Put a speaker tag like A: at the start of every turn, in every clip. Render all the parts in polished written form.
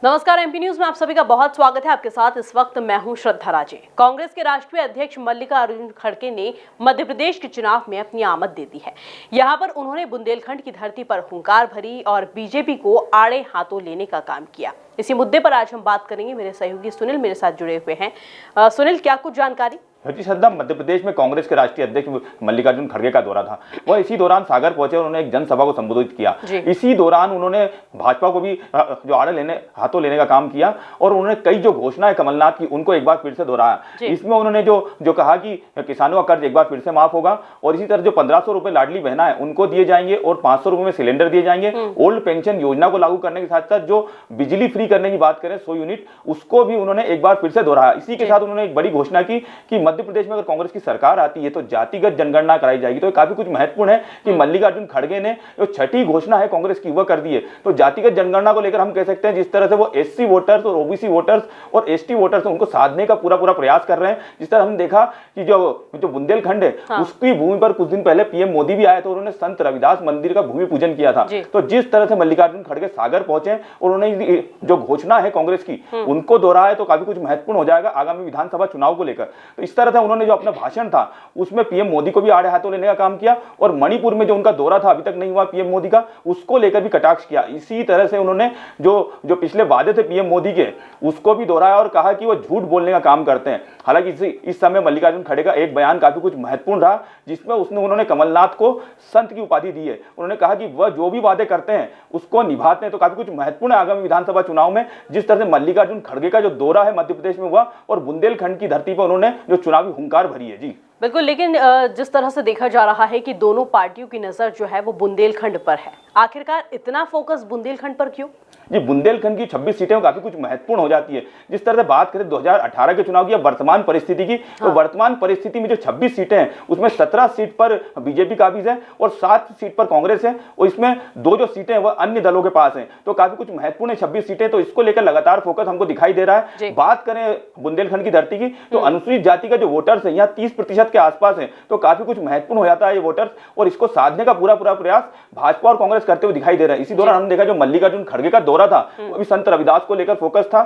A: नमस्कार, MP news में आप सभी का बहुत स्वागत है। आपके साथ इस वक्त मैं हूं श्रद्धा राजे। कांग्रेस के राष्ट्रीय अध्यक्ष मल्लिकार्जुन खड़गे ने मध्य प्रदेश के चुनाव में अपनी आमद दे दी है। यहां पर उन्होंने बुंदेलखंड की धरती पर हुंकार भरी और बीजेपी को आड़े हाथों लेने का काम किया। इसी मुद्दे पर आज हम बात करेंगे। मेरे सहयोगी सुनील मेरे साथ जुड़े हुए हैं। सुनील, क्या कुछ जानकारी?
B: जी श्रद्धा, मध्य प्रदेश में कांग्रेस के राष्ट्रीय अध्यक्ष मल्लिकार्जुन खड़गे का दौरा था। वह इसी दौरान सागर पहुंचे, उन्होंने एक जनसभा को संबोधित किया। इसी दौरान उन्होंने भाजपा को भी जो आड़े हाथों लेने का काम किया और उन्होंने कई जो घोषणाएं कमलनाथ की उनको एक बार फिर से दोहराया। इसमें उन्होंने जो कहा कि किसानों का कर्ज एक बार फिर से माफ होगा और इसी तरह जो 1500 रुपए लाडली बहना है उनको दिए जाएंगे और 500 रुपए में सिलेंडर दिए जाएंगे। ओल्ड पेंशन योजना को लागू करने के साथ साथ जो बिजली फ्री करने की बात करें 100 यूनिट, उसको भी उन्होंने एक बार फिर से दोहराया। इसी के साथ उन्होंने एक बड़ी घोषणा की कि मध्य प्रदेश में अगर कांग्रेस की सरकार आती है तो जातिगत जनगणना कराई जाएगी। तो काफी कुछ महत्वपूर्ण है कि मल्लिकार्जुन खड़गे ने जो छठी घोषणा है कांग्रेस की वह कर दी है। तो जातिगत जनगणना को लेकर हम कह सकते हैं जिस तरह से वो एससी वोटर्स और ओबीसी वोटर्स और एसटी वोटर्स उनको साधने का पूरा प्रयास कर रहे हैं। जिस तरह हमने देखा कि जो बुंदेलखंड है उसकी भूमि पर कुछ दिन पहले पीएम मोदी भी आए तो उन्होंने संत रविदास मंदिर का भूमि पूजन किया था। तो जिस तरह से मल्लिकार्जुन खड़गे सागर पहुंचे और उन्होंने जो घोषणा है कांग्रेस की उनको दोहराया तो काफी कुछ महत्वपूर्ण हो जाएगा आगामी विधानसभा चुनाव को लेकर। तो इस तरह से उन्होंने जो अपना भाषण था उसमें पीएम मोदी को भी आड़े हाथों लेने का काम किया और मणिपुर में जो उनका दौरा था अभी तक नहीं हुआ पीएम मोदी का, उसको लेकर भी कटाक्ष किया। इसी तरह से उन्होंने जो पिछले वादे थे पीएम मोदी के उसको भी दोहराया और कहा कि वो झूठ बोलने का काम करते हैं। हालांकि इस समय मल्लिकार्जुन खड़गे का एक बयान काफी कुछ महत्वपूर्ण रहा जिसमें उन्होंने कमलनाथ को संत की उपाधि दी है। उन्होंने कहा कि वह जो भी वादे करते हैं उसको निभाते हैं। तो काफी कुछ महत्वपूर्ण है आगामी विधानसभा चुनाव में जिस तरह से मल्लिकार्जुन खड़गे का जो दौरा है मध्य प्रदेश में हुआ और बुंदेलखंड की धरती पर उन्होंने जो चुनावी हुंकार भरी है। जी
A: बिल्कुल, लेकिन जिस तरह से देखा जा रहा है कि दोनों पार्टियों की नजर जो है वो बुंदेलखंड पर है, आखिरकार इतना फोकस बुंदेलखंड पर क्यों?
B: जी, बुंदेलखंड की 26 सीटें काफी कुछ महत्वपूर्ण हो जाती है। जिस तरह से बात करें 2018 के चुनाव की या वर्तमान परिस्थिति की, तो वर्तमान परिस्थिति में जो 26 सीटें हैं उसमें 17 सीट पर बीजेपी काबिज है और 7 सीट पर कांग्रेस है और इसमें 2 जो सीटें हैं वह अन्य दलों के पास हैं। तो काफी कुछ महत्वपूर्ण है 26 सीटें, तो इसको लेकर लगातार फोकस हमको दिखाई दे रहा है। बात करें बुंदेलखंड की धरती की तो अनुसूचित जाति का जो वोटर्स है यहाँ 30% के आसपास है। तो काफी कुछ महत्वपूर्ण हो जाता है ये वोटर्स और इसको साधने का पूरा प्रयास भाजपा और कांग्रेस करते हुए दिखाई दे रहा है। इसी दौरान हमने देखा जो मल्लिकार्जुन खड़गे का दौरा था अभी संत रविदास को लेकर फोकस था।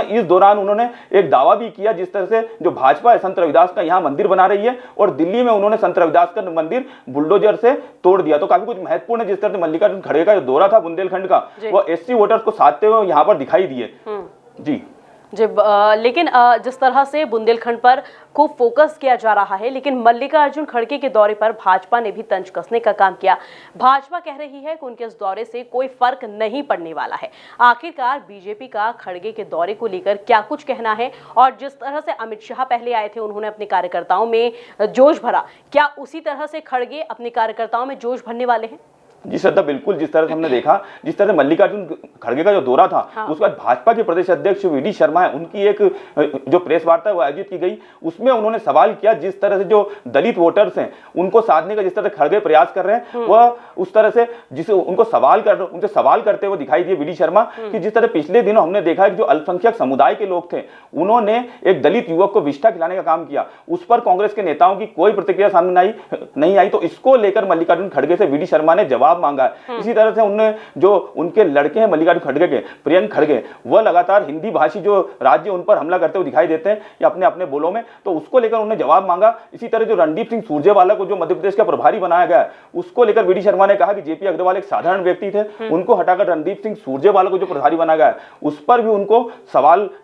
B: इस दौरान उन्होंने एक दावा भी किया जिस तरह से जो भाजपा है संत रविदास का यहाँ मंदिर बना रही है और दिल्ली में उन्होंने संत रविदास का मंदिर बुलडोजर से तोड़ दिया। तो काफी कुछ महत्वपूर्ण है जिस तरह से मल्लिकार्जुन खड़गे का जो दौरा था बुंदेलखंड का वो एससी वोटर्स को साधते हुए यहाँ पर दिखाई दिए। जी
A: लेकिन जिस तरह से बुंदेलखंड पर खूब फोकस किया जा रहा है, लेकिन मल्लिकार्जुन खड़गे के दौरे पर भाजपा ने भी तंज कसने का काम किया। भाजपा कह रही है कि उनके इस दौरे से कोई फर्क नहीं पड़ने वाला है। आखिरकार बीजेपी का खड़गे के दौरे को लेकर क्या कुछ कहना है? और जिस तरह से अमित शाह पहले आए थे, उन्होंने अपने कार्यकर्ताओं में जोश भरा, क्या उसी तरह से खड़गे अपने कार्यकर्ताओं में जोश भरने वाले हैं?
B: जी श्रद्धा, बिल्कुल। जिस तरह से हमने देखा, जिस तरह से मल्लिकार्जुन खड़गे का जो दौरा था उसके बाद भाजपा के प्रदेश अध्यक्ष वीडी शर्मा है, उनकी एक जो प्रेस वार्ता है वो आयोजित की गई। उसमें उन्होंने सवाल किया जिस तरह से जो दलित वोटर्स हैं उनको साधने का जिस तरह खड़गे प्रयास कर रहे हैं वह उस तरह से उनसे सवाल करते हुए दिखाई दिए वीडी शर्मा कि जिस तरह पिछले दिनों हमने देखा कि जो अल्पसंख्यक समुदाय के लोग थे उन्होंने एक दलित युवक को विष्ठा खिलाने का काम किया, उस पर कांग्रेस के नेताओं की कोई प्रतिक्रिया सामने नहीं आई। तो इसको लेकर मल्लिकार्जुन खड़गे से वीडी शर्मा ने जवाब मांगा है। इसी तरह से उन्होंने जो उनके लड़के हैं मल्लिकार्जुन खड़गे के, प्रियंक खड़गे, वह लगातार हिंदी भाषी जो राज्य उन पर हमला करते हुए दिखाई देते हैं या अपने अपने बोलों में, तो उसको लेकर उन्होंने जवाब मांगा। इसी तरह जो रणदीप सिंह सुरजेवाला को जो मध्य प्रदेश का प्रभारी बनाया गया है उसको लेकर वीडी शर्मा ने कहा कि जेपी अग्रवाल एक साधारण व्यक्ति थे, उनको हटाकर रणदीप सिंह सुरजेवाला को जो प्रभारी बनाया गया है उस पर भी उनको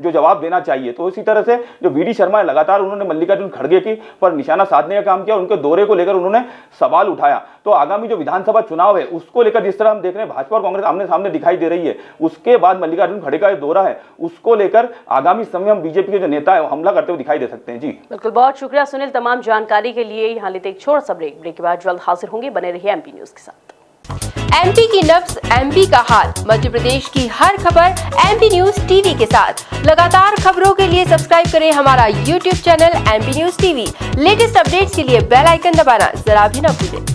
B: जवाब देना चाहिए। तो इसी तरह से जो वीडी शर्मा लगातार उन्होंने मल्लिकार्जुन खड़गे की पर निशाना साधने का काम किया, उनके दौरे को लेकर उन्होंने सवाल उठाया। तो आगामी जो विधानसभा चुनाव है उसको लेकर जिस तरह हम देख रहे हैं भाजपा और कांग्रेस आमने सामने दिखाई दे रही है, उसके बाद मल्लिकार्जुन खड़गे का दौरा है उसको लेकर आगामी समय हम बीजेपी के जो नेता है हमला करते हुए दिखाई दे सकते हैं। जी
A: बिल्कुल, बहुत शुक्रिया सुनील तमाम जानकारी के लिए। यहाँ लेते एक छोटा सा ब्रेक के बाद जल्द हाजिर होंगे। बने रहिए एमपी न्यूज के साथ।
C: एमपी की नब्ज, एमपी का हाल, मध्य प्रदेश की हर खबर एमपी न्यूज टीवी के साथ। लगातार खबरों के लिए सब्सक्राइब करें हमारा YouTube channel MP news TV. Latest updates के लिए बेल आइकन दबाना जरा भी न भूलें।